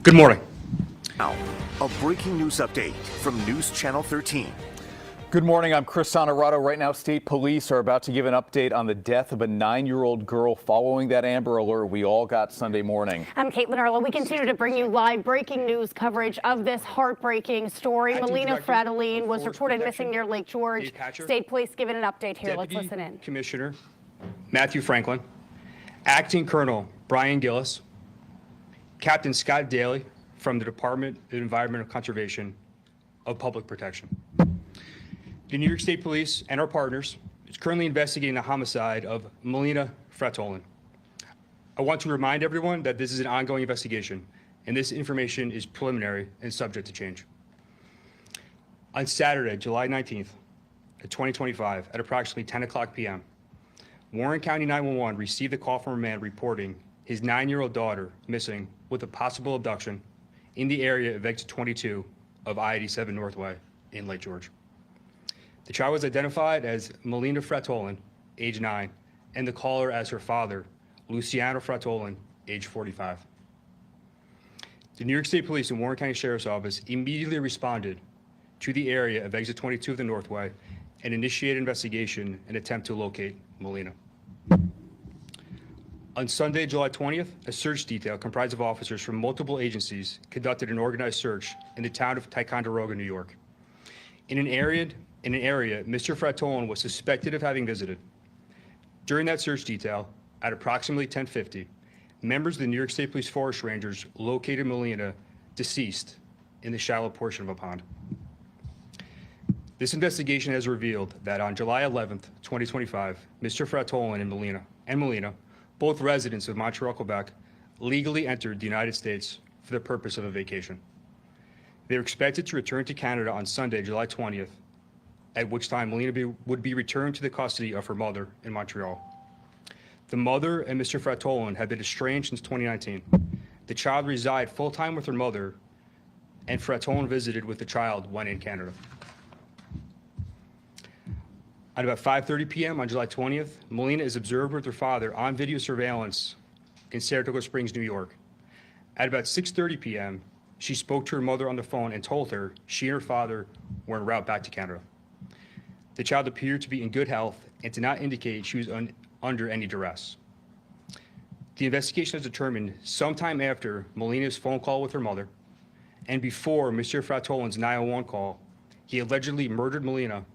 Good morning. Now, a breaking news update from News Channel 13. Good morning. I'm Chris Honorado. Right now, state police are about to give an update on the death of a 9-year-old girl following that Amber Alert we all got Sunday morning. I'm Caitlin Arlo. We continue to bring you live breaking news coverage of this heartbreaking story. Melina Frattolin was reported missing near Lake George. State police giving an update here. Let's listen in. Commissioner Matthew Franklin, Acting Colonel Brian Gillis, Captain Scott Daly from the Department of Environmental Conservation of Public Protection. The New York State Police and our partners is currently investigating the homicide of Melina Frattolin. I want to remind everyone that this is an ongoing investigation and this information is preliminary and subject to change. On Saturday, July 19th, 2025, at approximately 10 o'clock p.m., Warren County 911 received a call from a man reporting his 9-year-old daughter missing with a possible abduction in the area of exit 22 of I-87 Northway in Lake George. The child was identified as Melina Frattolin, age 9, and the caller as her father, Luciano Frattolin, age 45. The New York State Police and Warren County Sheriff's Office immediately responded to the area of exit 22 of the Northway and initiated investigation and attempt to locate Melina. On Sunday, July 20th, a search detail comprised of officers from multiple agencies conducted an organized search in the town of Ticonderoga, New York. In an area Mr. Frattolin was suspected of having visited. During that search detail, at approximately 10:50, members of the New York State Police Forest Rangers located Melina deceased in the shallow portion of a pond. This investigation has revealed that on July 11th, 2025, Mr. Frattolin and Melina, both residents of Montreal, Quebec, legally entered the United States for the purpose of a vacation. They are expected to return to Canada on Sunday, July 20th, at which time Melina would be returned to the custody of her mother in Montreal. The mother and Mr. Frattolin have been estranged since 2019. The child resided full-time with her mother, and Frattolin visited with the child when in Canada. At about 5:30 p.m. on July 20th, Melina is observed with her father on video surveillance in Saratoga Springs, New York. At about 6:30 p.m., she spoke to her mother on the phone and told her she and her father were en route back to Canada. The child appeared to be in good health and did not indicate she was under any duress. The investigation has determined sometime after Melina's phone call with her mother and before Mr. Frattolin's 911 call, he allegedly murdered Melina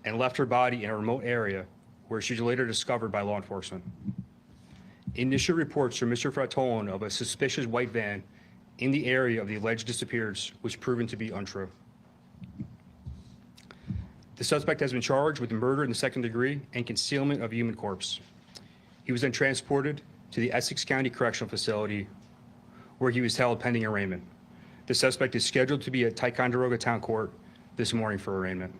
and left her body in a remote area where she was later discovered by law enforcement. Initial reports from Mr. Frattolin of a suspicious white van in the area of the alleged disappearance was proven to be untrue. The suspect has been charged with murder in the second degree and concealment of a human corpse. He was then transported to the Essex County Correctional Facility where he was held pending arraignment. The suspect is scheduled to be at Ticonderoga Town Court this morning for arraignment.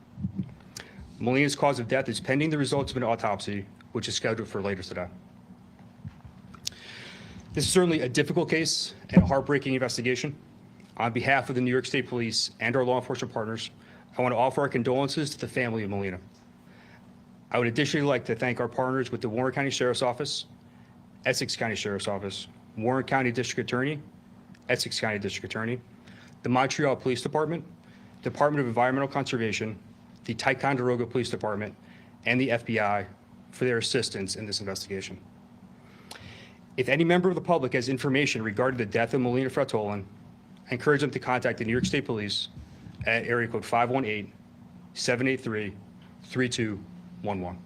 Melina's cause of death is pending the results of an autopsy, which is scheduled for later today. This is certainly a difficult case and a heartbreaking investigation. On behalf of the New York State Police and our law enforcement partners, I want to offer our condolences to the family of Melina. I would additionally like to thank our partners with the Warren County Sheriff's Office, Essex County Sheriff's Office, Warren County District Attorney, Essex County District Attorney, the Montreal Police Department, Department of Environmental Conservation, the Ticonderoga Police Department, and the FBI for their assistance in this investigation. If any member of the public has information regarding the death of Melina Frattolin, I encourage them to contact the New York State Police at area code 518-783-3211.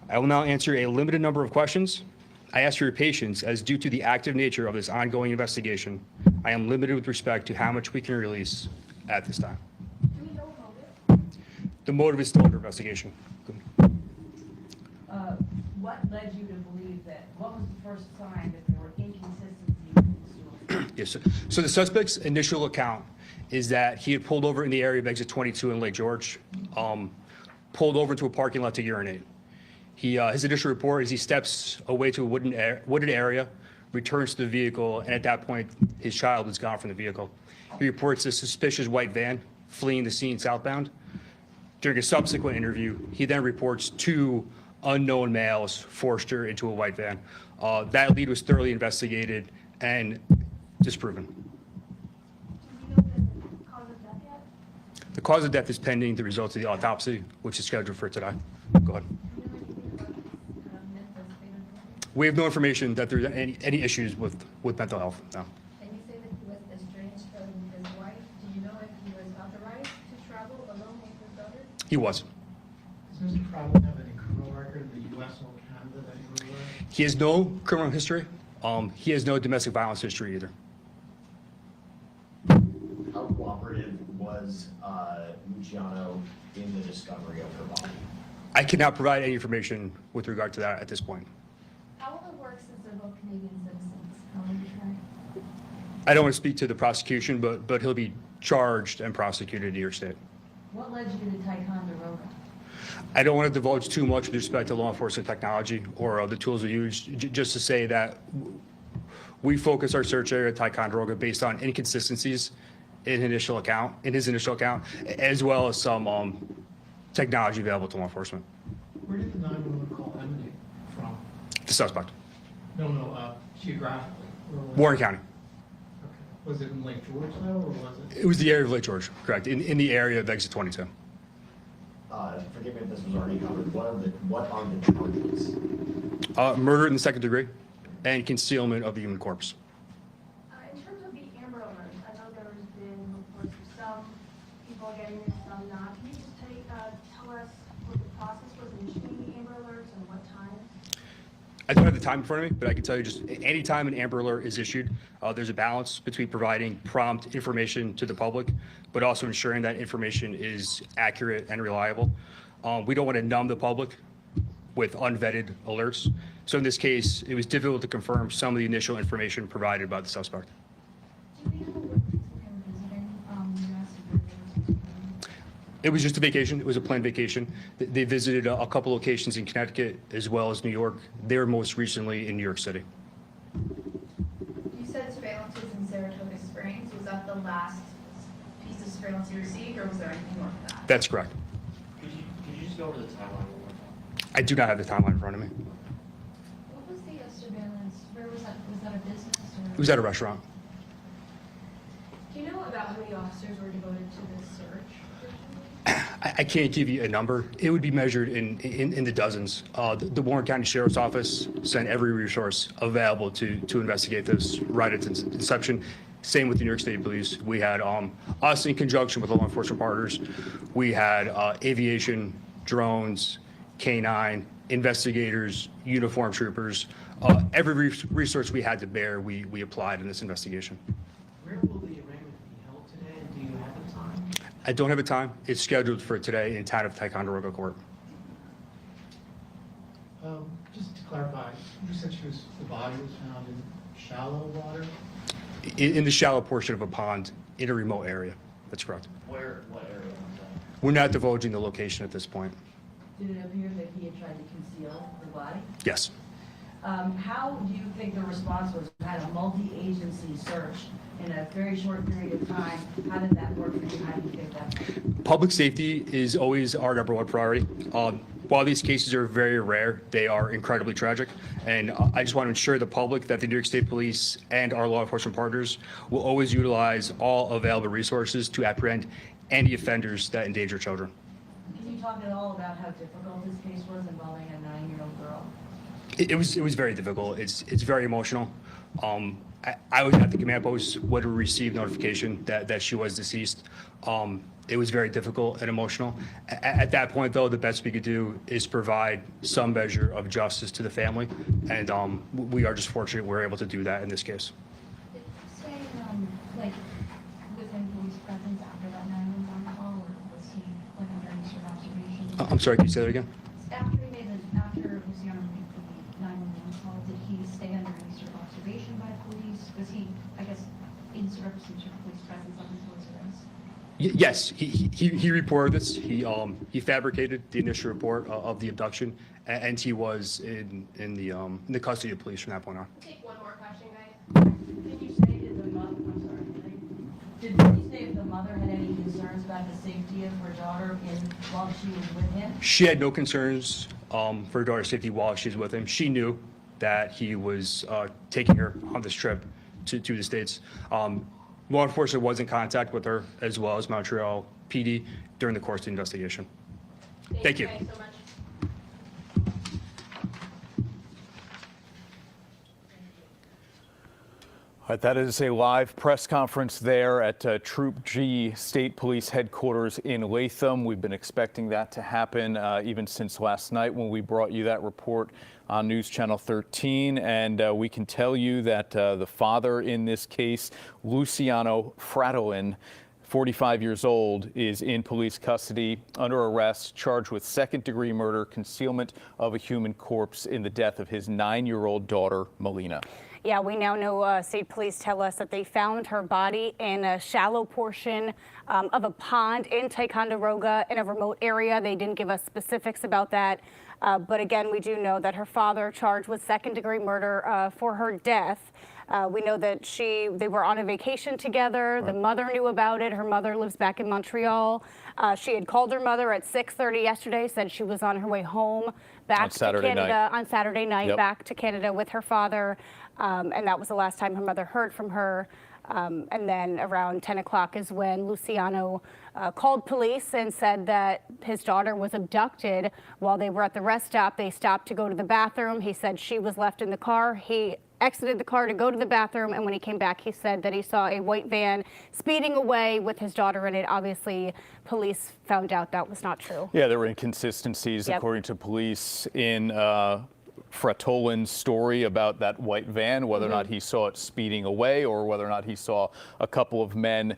I will now answer a limited number of questions. I ask for your patience as due to the active nature of this ongoing investigation, I am limited with respect to how much we can release at this time. The motive is still under investigation. What led you to believe that? What was the first sign that there were inconsistencies in the story? Yes. So the suspect's initial account is that he had pulled over in the area of exit 22 in Lake George, pulled over to a parking lot to urinate. His initial report is he steps away to a wooded area, returns to the vehicle, and at that point, his child is gone from the vehicle. He reports a suspicious white van fleeing the scene southbound. During a subsequent interview, he then reports 2 unknown males forced her into a white van. That lead was thoroughly investigated, and disproven. The cause of death is pending the results of the autopsy, which is scheduled for today. Go ahead. We have no information that there's any issues with mental health, no. And you say that he was estranged from his wife. Do you know if he was authorized to travel alone with his daughter? He was. Does Mr. Frattolin have any criminal record in the U.S. or Canada that you're aware of? He has no criminal history. He has no domestic violence history either. How cooperative was Luciano in the discovery of her body? I cannot provide any information with regard to that at this point. How will it work since they're both Canadian citizens? How will you try? I don't want to speak to the prosecution, but he'll be charged and prosecuted in New York State. What led you to Ticonderoga? I don't want to divulge too much with respect to law enforcement technology or the tools we use, just to say that we focus our search area at Ticonderoga based on inconsistencies in his initial account, as well as some technology available to law enforcement. Where did the 911 call emanate from? The suspect, No, geographically. Where was Warren it? County. Okay. Was it in Lake George though, or was it? It was the area of Lake George, correct, in the area of exit 22. Forgive me if this was already covered. What are the charges? Murder in the second degree and concealment of the human corpse. In terms of the Amber Alert, I know there's been reports of some people getting it, some not. Can you just tell us what the process was in issuing the Amber Alerts and what time? I don't have the time in front of me, but I can tell you just any time an Amber Alert is issued, there's a balance between providing prompt information to the public, but also ensuring that information is accurate and reliable. We don't want to numb the public with unvetted alerts. So in this case, it was difficult to confirm some of the initial information provided by the suspect. Do we know what people were visiting the U.S.? It was just a vacation. It was a planned vacation. They visited a couple locations in Connecticut as well as New York. They were most recently in New York City. You said surveillance was in Saratoga Springs. Was that the last piece of surveillance you received, or was there anything more than that? That's correct. Could you just go over the timeline one more time? I do not have the timeline in front of me. What was the surveillance? Where was that? Was that a business or? It was at a restaurant. Do you know about how many officers were devoted to this search? I can't give you a number. It would be measured in the dozens. The Warren County Sheriff's Office sent every resource available to investigate this right at its inception. Same with the New York State Police. We had us in conjunction with the law enforcement partners. We had aviation, drones, K-9, investigators, uniformed troopers. Every resource we had to bear, we applied in this investigation. Where will the arraignment be held today, and do you have a time? I don't have a time. It's scheduled for today in town of Ticonderoga Court. Just to clarify, you said the body was found in shallow water? In the shallow portion of a pond in a remote area. That's correct. What area was that? We're not divulging the location at this point. Did it appear that he had tried to conceal the body? Yes. How do you think the response was? You had a multi-agency search in a very short period of time. How did that work for you? How do you think that? Public safety is always our number one priority. While these cases are very rare, they are incredibly tragic. And I just want to ensure the public that the New York State Police and our law enforcement partners will always utilize all available resources to apprehend any offenders that endanger children. Can you talk at all about how difficult this case was involving a 9-year-old girl? It was very difficult. It's very emotional. I was at the command post when we received notification that she was deceased. It was very difficult and emotional. At that point, though, the best we could do is provide some measure of justice to the family, and we are just fortunate we're able to do that in this case. Did you say, like, within police presence after that 911 call, or was he, like, under any sort of observation? I'm sorry, can you say that again? After Luciano made the 911 call, did he stay under any sort of observation by police? Was he, I guess, in sort of police presence up until his arrest? Yes, he reported this. He fabricated the initial report of the abduction, and he was in the custody of police from that point on. Take one more question, guys. Did you say did the mother? I'm sorry. Did you say if the mother had any concerns about the safety of her daughter while she was with him? She had no concerns for her daughter's safety while she was with him. She knew that he was taking her on this trip to the States. Law enforcement was in contact with her as well as Montreal PD during the course of the investigation. Thank you. Guys so much. All right, that is a live press conference there at Troop G State Police Headquarters in Latham. We've been expecting that to happen even since last night when we brought you that report on News Channel 13. And we can tell you that the father in this case, Melina Frattolin, 45 years old, is in police custody under arrest, charged with second-degree murder, concealment of a human corpse in the death of his 9-year-old daughter, Melina. Yeah, we now know state police tell us that they found her body in a shallow portion of a pond in Ticonderoga in a remote area. They didn't give us specifics about that. But again, we do know that her father charged with second-degree murder for her death. We know that they were on a vacation together. The mother knew about it. Her mother lives back in Montreal. She had called her mother at 6:30 yesterday, said she was on her way home back to Canada on Saturday night, back to Canada with her father. And that was the last time her mother heard from her. And then around 10 o'clock is when Luciano called police and said that his daughter was abducted while they were at the rest stop. They stopped to go to the bathroom. He said she was left in the car. He exited the car to go to the bathroom, and when he came back, he said that he saw a white van speeding away with his daughter in it. Obviously, police found out that was not true. Yeah, there were inconsistencies, according to police, in Frattolin's story about that white van, whether or not he saw it speeding away or whether or not he saw a couple of men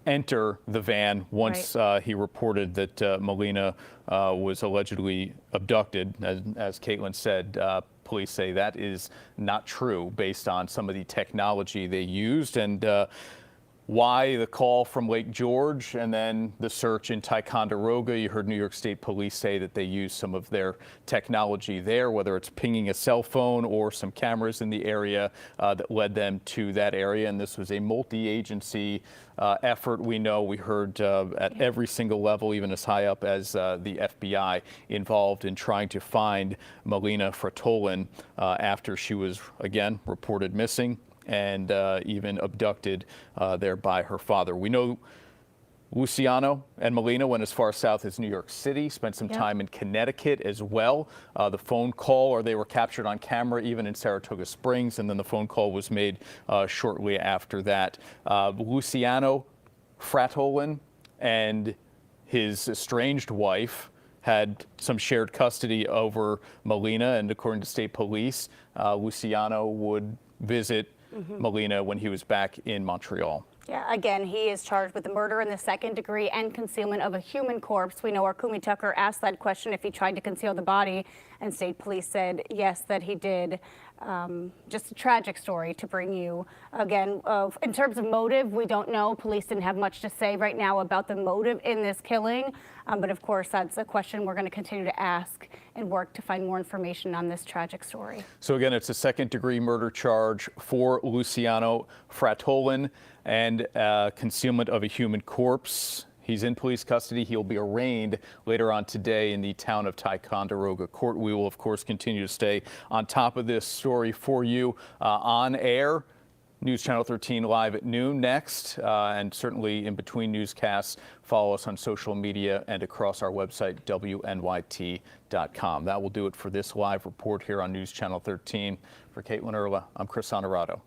enter the van once he reported that Melina was allegedly abducted. As Caitlin said, police say that is not true based on some of the technology they used. And why the call from Lake George and then the search in Ticonderoga? You heard New York State Police say that they used some of their technology there, whether it's pinging a cell phone or some cameras in the area that led them to that area. And this was a multi-agency effort. We heard at every single level, even as high up as the FBI, involved in trying to find Melina Frattolin after she was, again, reported missing and even abducted there by her father. We know Luciano and Melina went as far south as New York City, spent some time in Connecticut as well. The phone call, or they were captured on camera even in Saratoga Springs, and then the phone call was made shortly after that. Luciano Frattolin and his estranged wife had some shared custody over Melina, and according to state police, Luciano would visit Melina when he was back in Montreal. Yeah, again, he is charged with the murder in the second degree and concealment of a human corpse. We know our Kumi Tucker asked that question if he tried to conceal the body, and state police said yes, that he did. Just a tragic story to bring you. Again, in terms of motive, we don't know. Police didn't have much to say right now about the motive in this killing. But of course, that's a question we're going to continue to ask and work to find more information on this tragic story. So again, it's a second-degree murder charge for Luciano Frattolin and concealment of a human corpse. He's in police custody. He'll be arraigned later on today in the town of Ticonderoga court. We will, of course, continue to stay on top of this story for you on air. News Channel 13 live at noon next, and certainly in between newscasts, follow us on social media and across our website, WNYT.com. That will do it for this live report here on News Channel 13. For Caitlin Erla, I'm Chris Honorato.